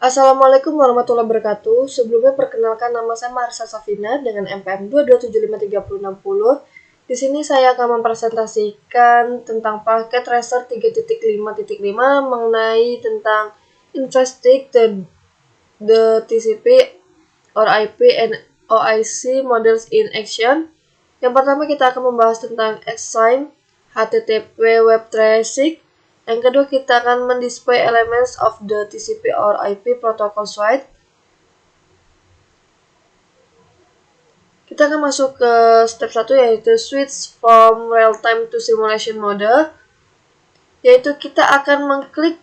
Assalamualaikum warahmatullahi wabarakatuh. Sebelumnya perkenalkan nama saya Marisa Safina dengan NPM 2275360. Di sini saya akan mempresentasikan tentang paket Racer 3.5.5 mengenai tentang investigate the TCP or IP and OIC models in action. Yang pertama kita akan membahas tentang Xsign, HTTP web traffic. Yang kedua kita akan mendisplay elements of the TCP or IP protocol suite. Kita akan masuk ke step 1 yaitu switch from real time to simulation mode. Yaitu kita akan mengklik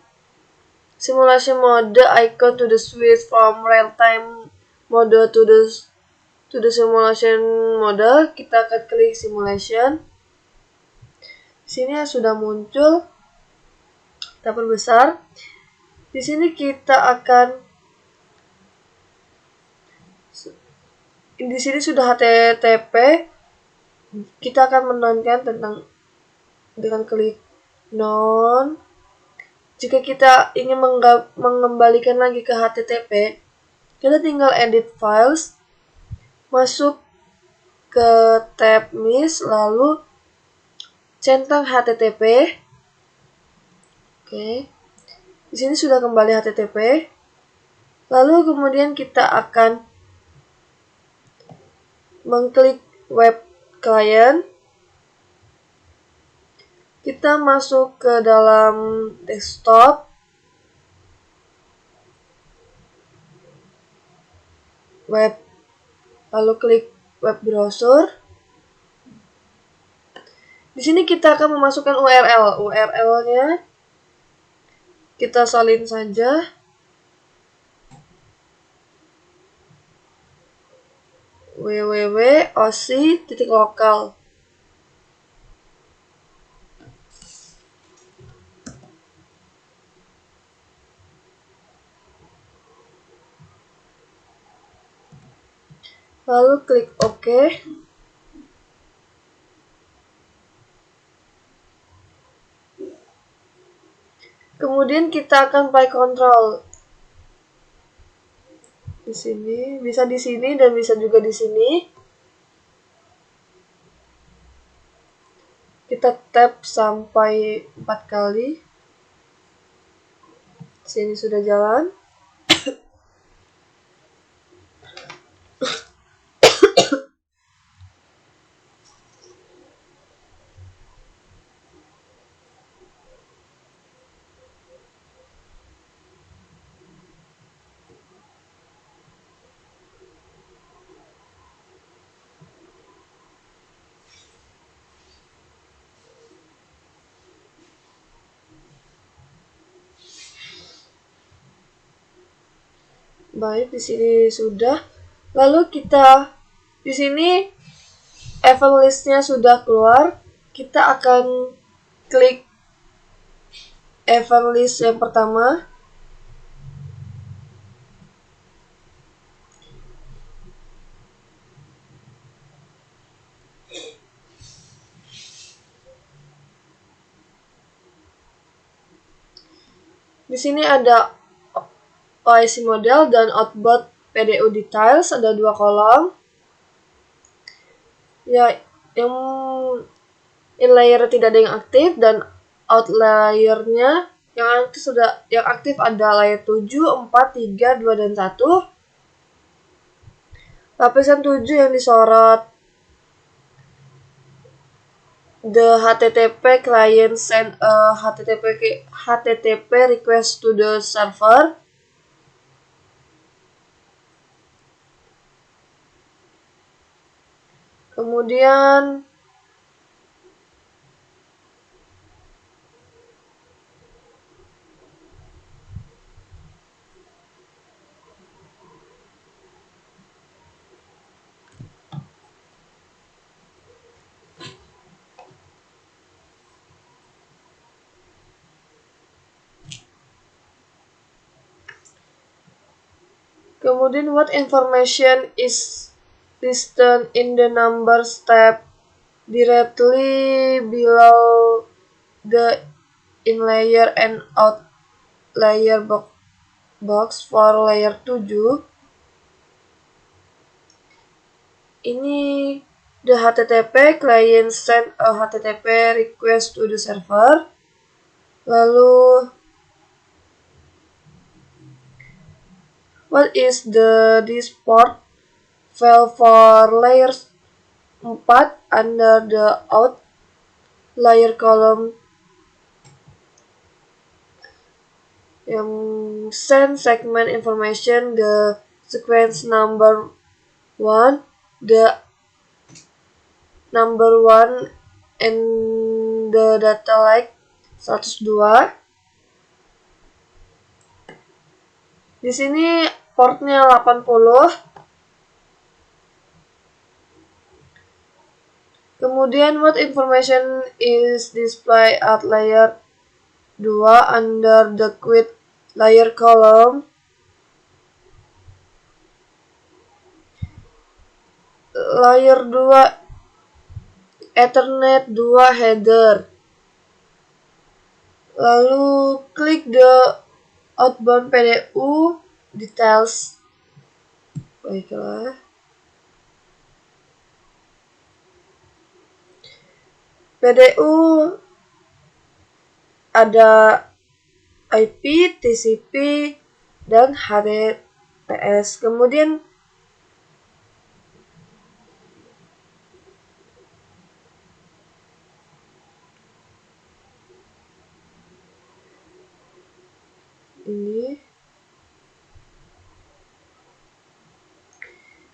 simulation mode icon to the switch from real time mode to the simulation mode. Kita akan klik simulation. Di sini sudah muncul. Kita perbesar. Di sini kita akan sudah HTTP. Kita akan menonkan tentang dengan klik non. Jika kita ingin mengembalikan lagi ke HTTP, kita tinggal edit files, masuk ke tab MIS, lalu centang HTTP. Oke. Di sini sudah kembali HTTP. Lalu kemudian kita akan mengklik web client. Kita masuk ke dalam desktop. Web. Lalu klik web browser. Di sini kita akan memasukkan URL. URL-nya kita salin saja. www.oc.local. Lalu klik OK. Kemudian kita akan play control. Di sini, bisa di sini dan bisa juga di sini. Kita tap sampai 4 kali. Di sini sudah jalan. Baik, di sini sudah. Lalu kita di sini event listnya sudah keluar. Kita akan klik event list yang pertama. Di sini ada OIC model dan outbound PDU details, ada 2 kolom. Ya, yang in layer tidak ada yang aktif dan out layernya yang aktif ada layer 7, 4, 3, 2 dan 1. Lapisan 7 yang disorot. The HTTP client send a HTTP request to the server. Kemudian what information is listed in the numbers tab directly below the in layer and out layer box. box for layer 7. Ini the HTTP client send a HTTP request to the server. Lalu what is this port file for layer 4 under the out layer column yang send segment information the sequence number 1, the number 1 and the data like 102. Di sini portnya 80. Kemudian what information is displayed at layer 2 under the quit layer column. Layer 2 Ethernet 2 header. Lalu klik the outbound PDU details. Baiklah. PDU ada IP, TCP, dan HTTPS. Kemudian ini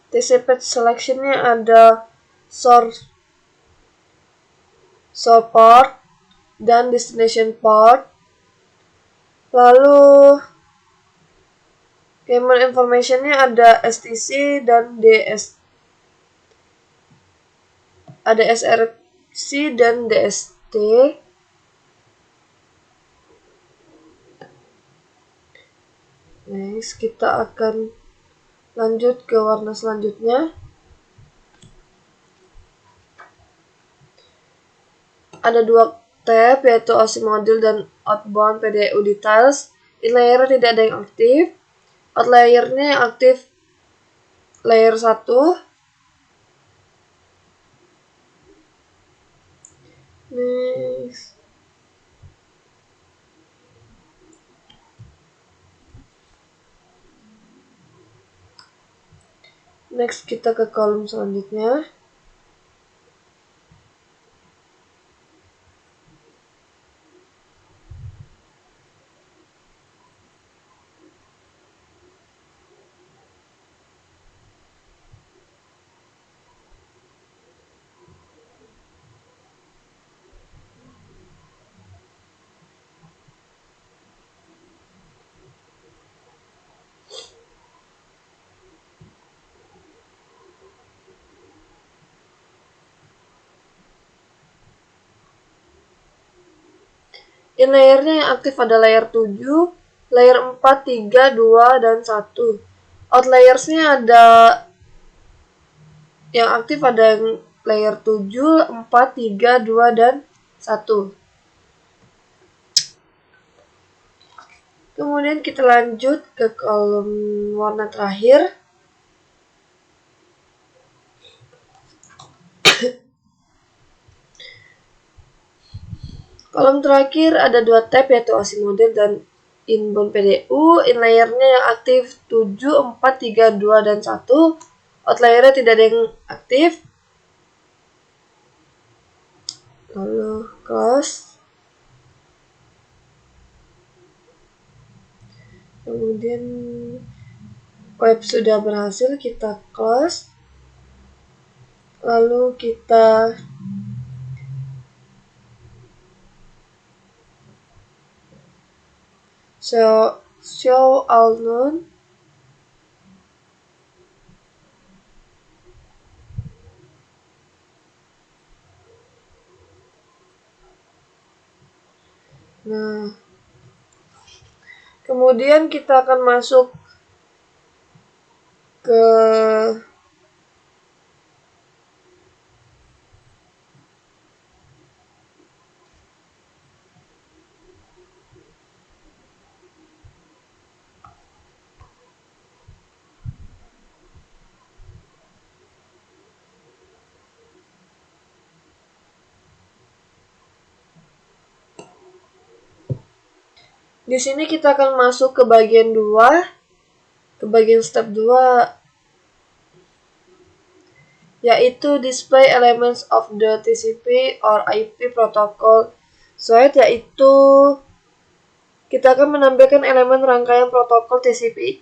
TCP selectionnya ada source port dan destination port. Lalu payment informationnya ada STC dan ada SRC dan DST. Next, kita akan lanjut ke warna selanjutnya. Ada 2 tab, yaitu OSI module dan outbound PDU details. In layer tidak ada yang aktif. Out layernya yang aktif layer 1. Next. Next, kita ke kolom selanjutnya. In layernya yang aktif ada layer 7, layer 4, 3, 2, dan 1. Out layersnya ada yang aktif ada yang layer 7, 4, 3, 2, dan 1. Kemudian kita lanjut ke kolom warna terakhir. Kolom terakhir ada 2 tab, yaitu OSI model dan inbound PDU. In layernya yang aktif 7, 4, 3, 2, dan 1. Out layernya tidak ada yang aktif. Lalu close. Kemudian web sudah berhasil, kita close. Lalu kita show all known. Nah, kemudian kita akan masuk ke Di sini kita akan masuk ke bagian 2, ke bagian step 2, yaitu display elements of the TCP or IP protocol suite, yaitu kita akan menampilkan elemen rangkaian protokol TCP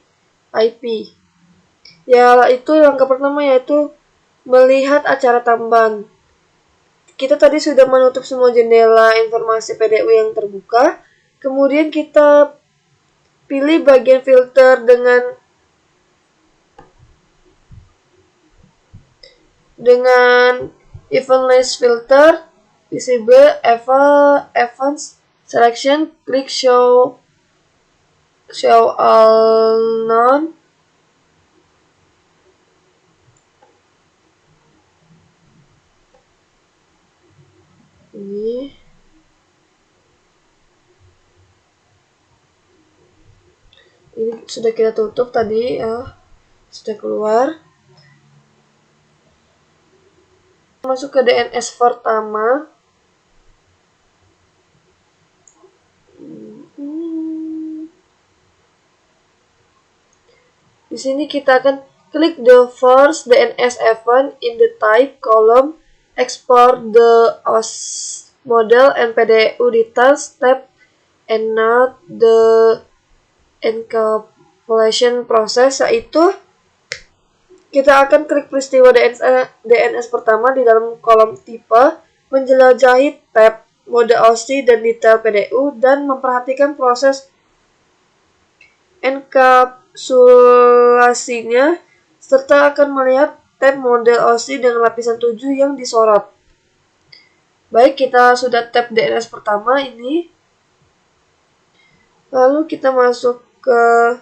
IP. Yaitu langkah pertama yaitu melihat acara tambang. Kita tadi sudah menutup semua jendela informasi PDU yang terbuka. Kemudian kita pilih bagian filter dengan event list filter, visible, events, selection, klik show all none. Ini sudah kita tutup tadi ya, sudah keluar. Masuk ke DNS pertama. Di sini kita akan klik the first DNS event in the type column, export the OS model and PDU details tab, and not the encapsulation process, yaitu kita akan klik peristiwa DNS pertama di dalam kolom tipe, menjelajahi tab mode OSI dan detail PDU, dan memperhatikan proses enkapsulasinya, serta akan melihat tab model OSI dengan lapisan 7 yang disorot. Baik, kita sudah tab DNS pertama ini. Lalu kita masuk ke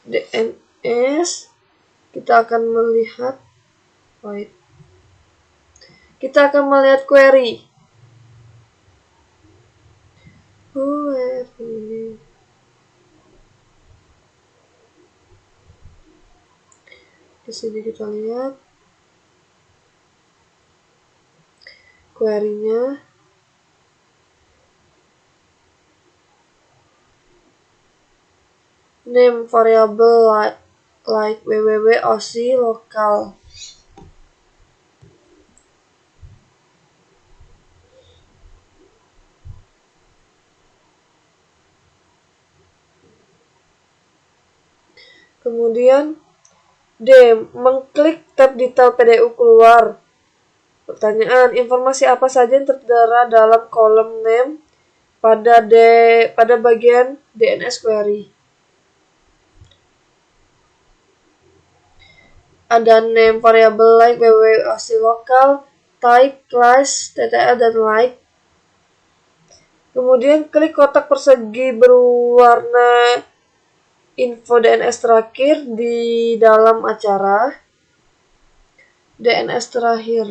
DNS. Kita akan melihat query. Di sini kita lihat query-nya. Name variable like www.osi local. Kemudian D. Mengklik tab detail PDU keluar. Pertanyaan, informasi apa saja yang tertera dalam kolom name pada bagian DNS query? Ada name variable like www.osi local, type, class, ttl, dan like. Kemudian klik kotak persegi berwarna info DNS terakhir di dalam acara DNS terakhir.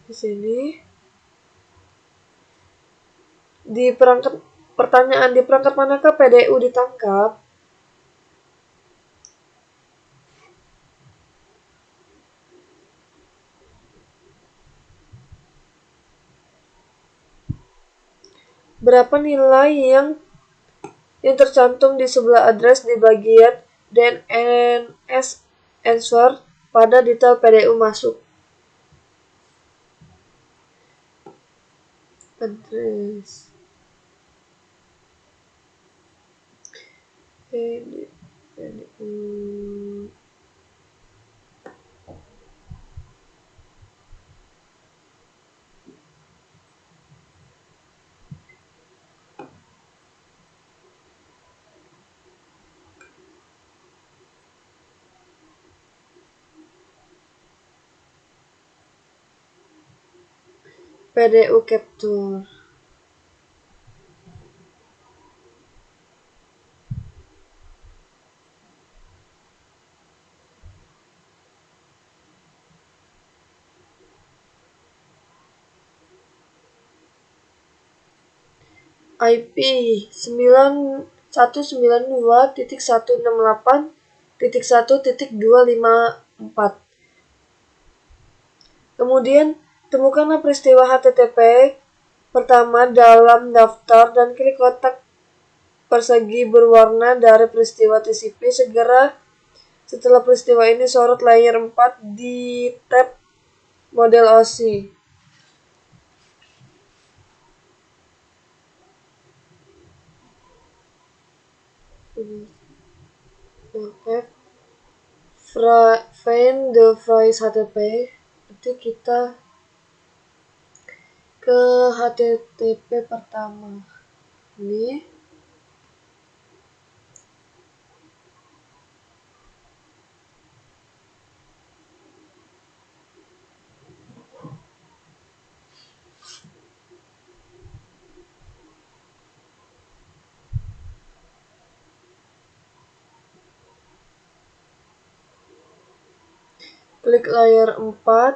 Di sini di perangkat manakah PDU ditangkap? Berapa nilai yang tercantum di sebelah address di bagian DNS answer pada detail PDU masuk? Address PDU PDU capture. IP 9192.168.1.254. Kemudian, temukanlah peristiwa HTTP pertama dalam daftar dan klik kotak persegi berwarna dari peristiwa TCP segera setelah peristiwa ini. Sorot layer 4 di tab model OSI. Find the phrase HTTP. Nanti kita ke HTTP pertama. Ini klik layer 4.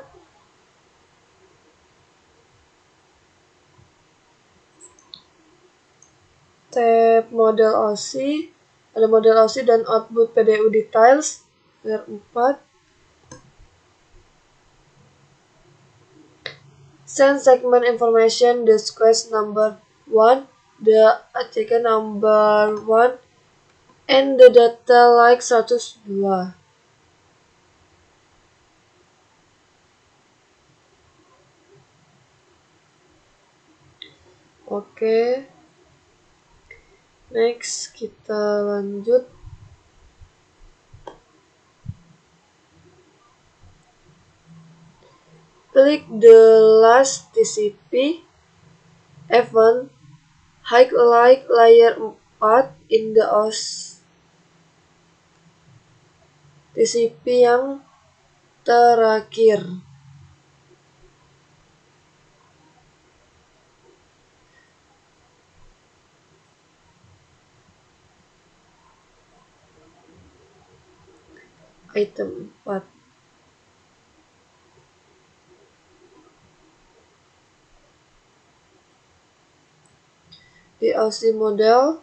Tab model OSI. Ada model OSI dan output PDU details. Layer 4. Send segment information the quest number 1, the ACK number 1, and the data like 102. Oke. Next, kita lanjut. Klik the last TCP event highlight layer 4 in the OS TCP yang terakhir. Item 4. Di OSI model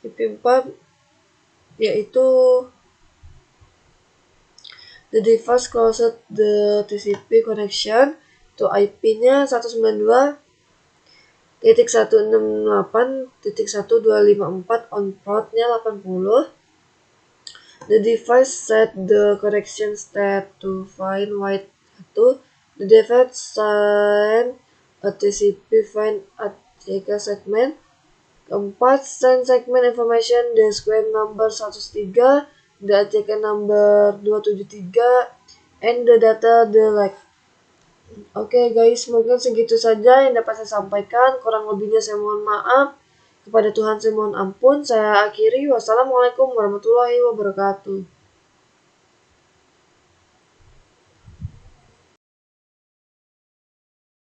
IP4 yaitu the device closed the TCP connection to IP-nya 192.168.1254 on port-nya 80. The device set the connection state to find white 1. The device send a TCP find ACK segment. Keempat, send segment information the square number 103, the ACK number 273, and the data the like. Oke guys, mungkin segitu saja yang dapat saya sampaikan. Kurang lebihnya saya mohon maaf. Kepada Tuhan saya mohon ampun. Saya akhiri. Wassalamualaikum warahmatullahi wabarakatuh.